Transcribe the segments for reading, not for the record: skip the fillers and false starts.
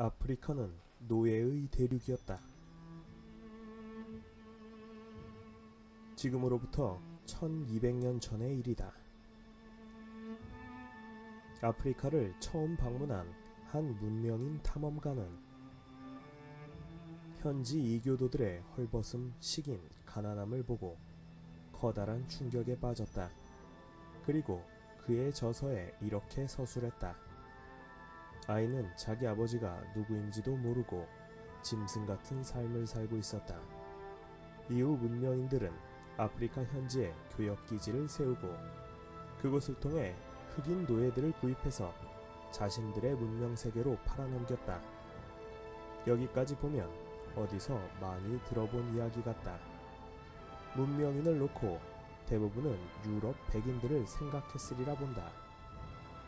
아프리카는 노예의 대륙이었다. 지금으로부터 1200년 전의 일이다. 아프리카를 처음 방문한 한 문명인 탐험가는 현지 이교도들의 헐벗음, 식인, 가난함을 보고 커다란 충격에 빠졌다. 그리고 그의 저서에 이렇게 서술했다. 아이는 자기 아버지가 누구인지도 모르고 짐승 같은 삶을 살고 있었다. 이후 문명인들은 아프리카 현지에 교역기지를 세우고 그곳을 통해 흑인 노예들을 구입해서 자신들의 문명세계로 팔아넘겼다. 여기까지 보면 어디서 많이 들어본 이야기 같다. 문명인을 놓고 대부분은 유럽 백인들을 생각했으리라 본다.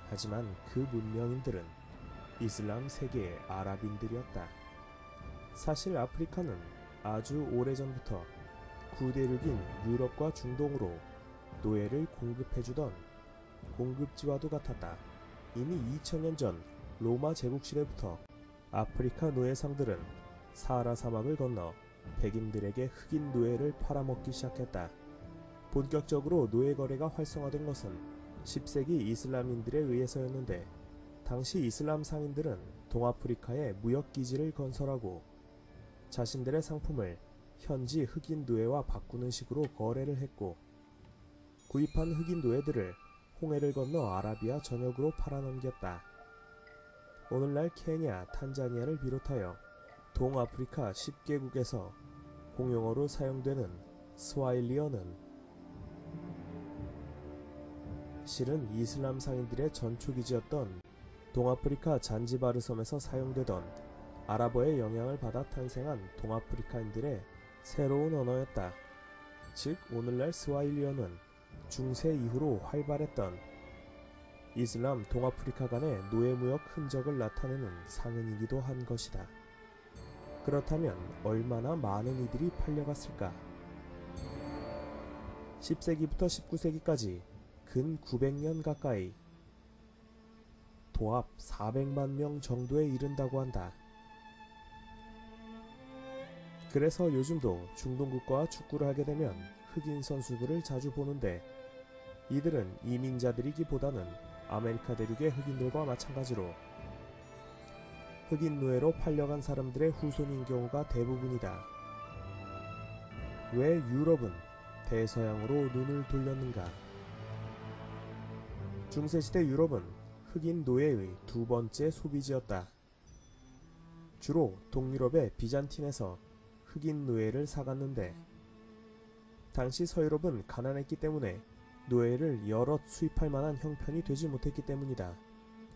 하지만 그 문명인들은 이슬람 세계의 아랍인들이었다. 사실 아프리카는 아주 오래전부터 구대륙인 유럽과 중동으로 노예를 공급해주던 공급지와도 같았다. 이미 2000년 전 로마 제국 시대부터 아프리카 노예상들은 사하라 사막을 건너 백인들에게 흑인 노예를 팔아먹기 시작했다. 본격적으로 노예 거래가 활성화된 것은 10세기 이슬람인들에 의해서였는데, 당시 이슬람 상인들은 동아프리카에 무역기지를 건설하고 자신들의 상품을 현지 흑인 노예와 바꾸는 식으로 거래를 했고, 구입한 흑인 노예들을 홍해를 건너 아라비아 전역으로 팔아넘겼다. 오늘날 케냐, 탄자니아를 비롯하여 동아프리카 10개국에서 공용어로 사용되는 스와힐리어는 실은 이슬람 상인들의 전초기지였던 동아프리카 잔지바르 섬에서 사용되던 아랍어의 영향을 받아 탄생한 동아프리카인들의 새로운 언어였다. 즉 오늘날 스와힐리어는 중세 이후로 활발했던 이슬람 동아프리카 간의 노예무역 흔적을 나타내는 상흔이기도 한 것이다. 그렇다면 얼마나 많은 이들이 팔려갔을까? 10세기부터 19세기까지 근 900년 가까이 도합 400만 명 정도에 이른다고 한다. 그래서 요즘도 중동국가와 축구를 하게 되면 흑인 선수들을 자주 보는데, 이들은 이민자들이기보다는 아메리카 대륙의 흑인들과 마찬가지로 흑인 노예로 팔려간 사람들의 후손인 경우가 대부분이다. 왜 유럽은 대서양으로 눈을 돌렸는가? 중세시대 유럽은 흑인 노예의 두 번째 소비지였다. 주로 동유럽의 비잔틴에서 흑인 노예를 사갔는데, 당시 서유럽은 가난했기 때문에 노예를 여럿 수입할 만한 형편이 되지 못했기 때문이다.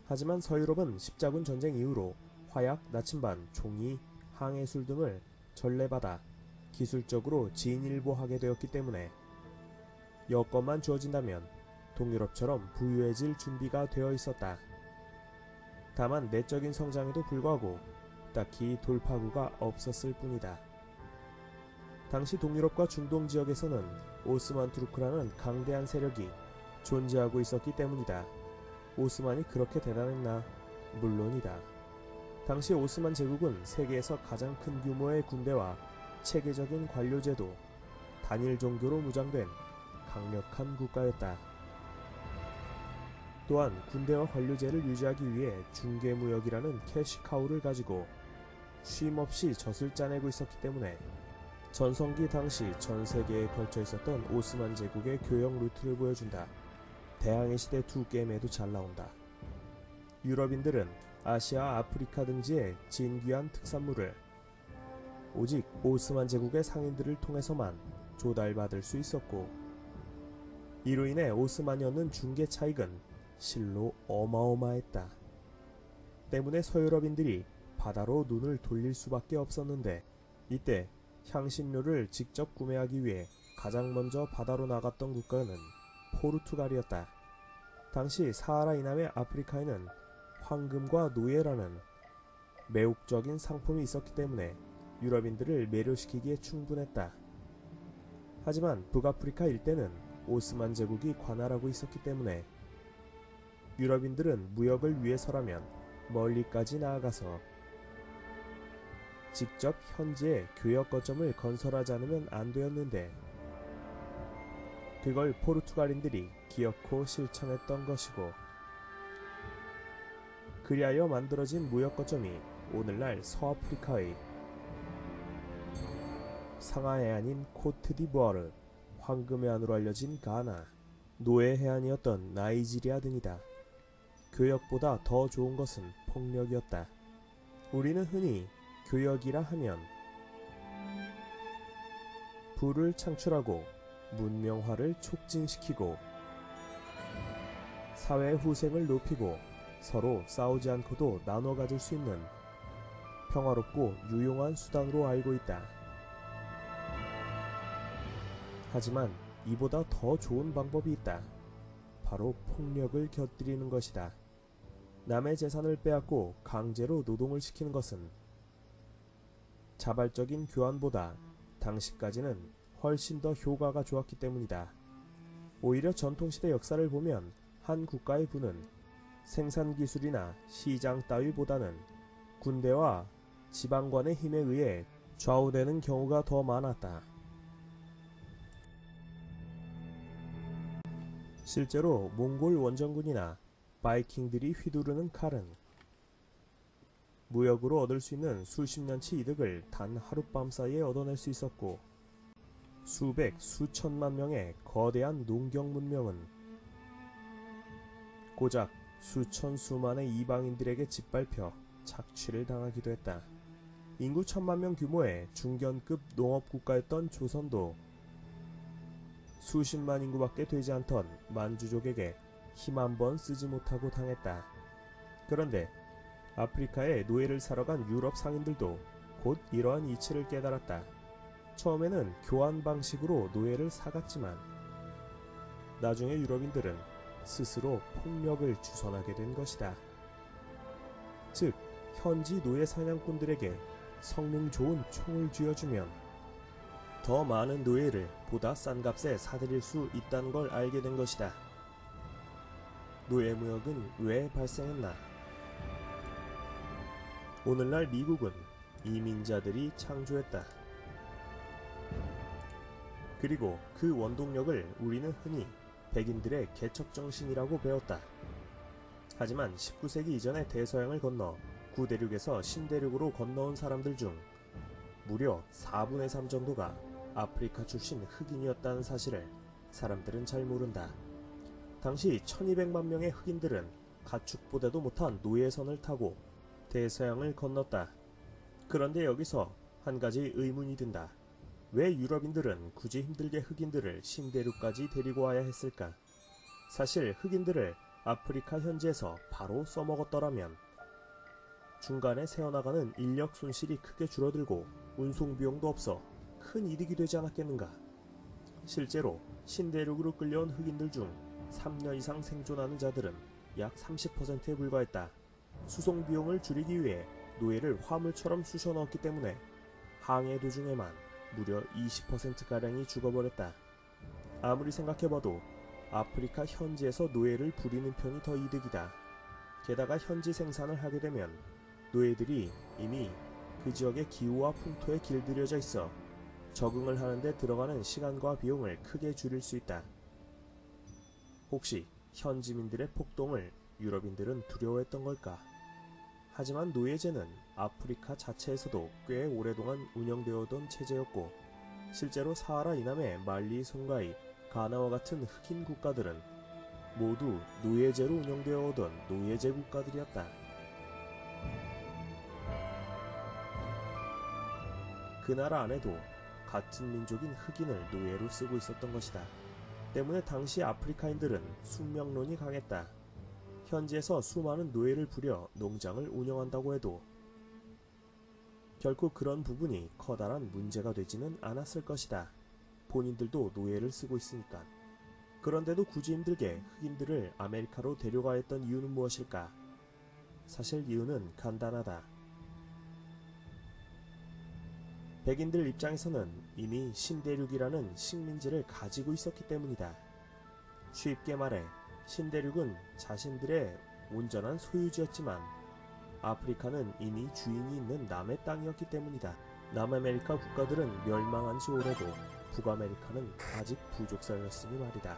하지만 서유럽은 십자군 전쟁 이후로 화약, 나침반, 종이, 항해술 등을 전래받아 기술적으로 진일보하게 되었기 때문에 여건만 주어진다면 동유럽처럼 부유해질 준비가 되어 있었다. 다만 내적인 성장에도 불구하고 딱히 돌파구가 없었을 뿐이다. 당시 동유럽과 중동 지역에서는 오스만 투르크라는 강대한 세력이 존재하고 있었기 때문이다. 오스만이 그렇게 대단했나? 물론이다. 당시 오스만 제국은 세계에서 가장 큰 규모의 군대와 체계적인 관료제도, 단일 종교로 무장된 강력한 국가였다. 또한 군대와 관료제를 유지하기 위해 중개무역이라는 캐시카우를 가지고 쉼없이 젖을 짜내고 있었기 때문에 전성기 당시 전 세계에 걸쳐 있었던 오스만 제국의 교역 루트를 보여준다. 대항해 시대 2게임에도 잘 나온다. 유럽인들은 아시아, 아프리카 등지의 진귀한 특산물을 오직 오스만 제국의 상인들을 통해서만 조달받을 수 있었고, 이로 인해 오스만이 얻는 중개 차익은 실로 어마어마했다. 때문에 서유럽인들이 바다로 눈을 돌릴 수밖에 없었는데, 이때 향신료를 직접 구매하기 위해 가장 먼저 바다로 나갔던 국가는 포르투갈이었다. 당시 사하라 이남의 아프리카에는 황금과 노예라는 매혹적인 상품이 있었기 때문에 유럽인들을 매료시키기에 충분했다. 하지만 북아프리카 일대는 오스만 제국이 관할하고 있었기 때문에 유럽인들은 무역을 위해서라면 멀리까지 나아가서 직접 현지에 교역 거점을 건설하지 않으면 안 되었는데 그걸 포르투갈인들이 기어코 실천했던 것이고 그리하여 만들어진 무역 거점이 오늘날 서아프리카의 상하해안인 코트디부아르, 황금의 안으로 알려진 가나, 노예해안이었던 나이지리아 등이다. 교역보다 더 좋은 것은 폭력이었다. 우리는 흔히 교역이라 하면 부를 창출하고 문명화를 촉진시키고 사회 후생을 높이고 서로 싸우지 않고도 나눠 가질 수 있는 평화롭고 유용한 수단으로 알고 있다. 하지만 이보다 더 좋은 방법이 있다. 바로 폭력을 곁들이는 것이다. 남의 재산을 빼앗고 강제로 노동을 시키는 것은 자발적인 교환보다 당시까지는 훨씬 더 효과가 좋았기 때문이다. 오히려 전통시대 역사를 보면 한 국가의 부는 생산기술이나 시장 따위보다는 군대와 지방관의 힘에 의해 좌우되는 경우가 더 많았다. 실제로 몽골 원정군이나 바이킹들이 휘두르는 칼은 무역으로 얻을 수 있는 수십 년치 이득을 단 하룻밤 사이에 얻어낼 수 있었고 수백, 수천만 명의 거대한 농경 문명은 고작 수천 수만의 이방인들에게 짓밟혀 착취를 당하기도 했다. 인구 1,000만 명 규모의 중견급 농업국가였던 조선도 수십만 인구밖에 되지 않던 만주족에게 힘 한 번 쓰지 못하고 당했다. 그런데 아프리카에 노예를 사러 간 유럽 상인들도 곧 이러한 이치를 깨달았다. 처음에는 교환 방식으로 노예를 사갔지만 나중에 유럽인들은 스스로 폭력을 주선하게 된 것이다. 즉, 현지 노예 사냥꾼들에게 성능 좋은 총을 쥐어주면 더 많은 노예를 보다 싼 값에 사들일 수 있다는 걸 알게 된 것이다. 노예무역은 왜 발생했나? 오늘날 미국은 이민자들이 창조했다. 그리고 그 원동력을 우리는 흔히 백인들의 개척정신이라고 배웠다. 하지만 19세기 이전에 대서양을 건너 구대륙에서 신대륙으로 건너온 사람들 중 무려 4분의 3 정도가 아프리카 출신 흑인이었다는 사실을 사람들은 잘 모른다. 당시 1200만 명의 흑인들은 가축보다도 못한 노예선을 타고 대서양을 건넜다. 그런데 여기서 한 가지 의문이 든다. 왜 유럽인들은 굳이 힘들게 흑인들을 신대륙까지 데리고 와야 했을까? 사실 흑인들을 아프리카 현지에서 바로 써먹었더라면 중간에 새어나가는 인력 손실이 크게 줄어들고 운송 비용도 없어 큰 이득이 되지 않았겠는가? 실제로 신대륙으로 끌려온 흑인들 중 3년 이상 생존하는 자들은 약 30%에 불과했다. 수송 비용을 줄이기 위해 노예를 화물처럼 쑤셔 넣었기 때문에 항해 도중에만 무려 20%가량이 죽어버렸다. 아무리 생각해봐도 아프리카 현지에서 노예를 부리는 편이 더 이득이다. 게다가 현지 생산을 하게 되면 노예들이 이미 그 지역의 기후와 풍토에 길들여져 있어 적응을 하는데 들어가는 시간과 비용을 크게 줄일 수 있다. 혹시 현지민들의 폭동을 유럽인들은 두려워했던 걸까? 하지만 노예제는 아프리카 자체에서도 꽤 오랫동안 운영되어 오던 체제였고 실제로 사하라 이남의 말리, 송가이, 가나와 같은 흑인 국가들은 모두 노예제로 운영되어 오던 노예제 국가들이었다. 그 나라 안에도 같은 민족인 흑인을 노예로 쓰고 있었던 것이다. 때문에 당시 아프리카인들은 숙명론이 강했다. 현지에서 수많은 노예를 부려 농장을 운영한다고 해도 결코 그런 부분이 커다란 문제가 되지는 않았을 것이다. 본인들도 노예를 쓰고 있으니까. 그런데도 굳이 힘들게 흑인들을 아메리카로 데려가야 했던 이유는 무엇일까? 사실 이유는 간단하다. 백인들 입장에서는 이미 신대륙이라는 식민지를 가지고 있었기 때문이다. 쉽게 말해 신대륙은 자신들의 온전한 소유지였지만 아프리카는 이미 주인이 있는 남의 땅이었기 때문이다. 남아메리카 국가들은 멸망한 지 오래도 북아메리카는 아직 부족사였으니 말이다.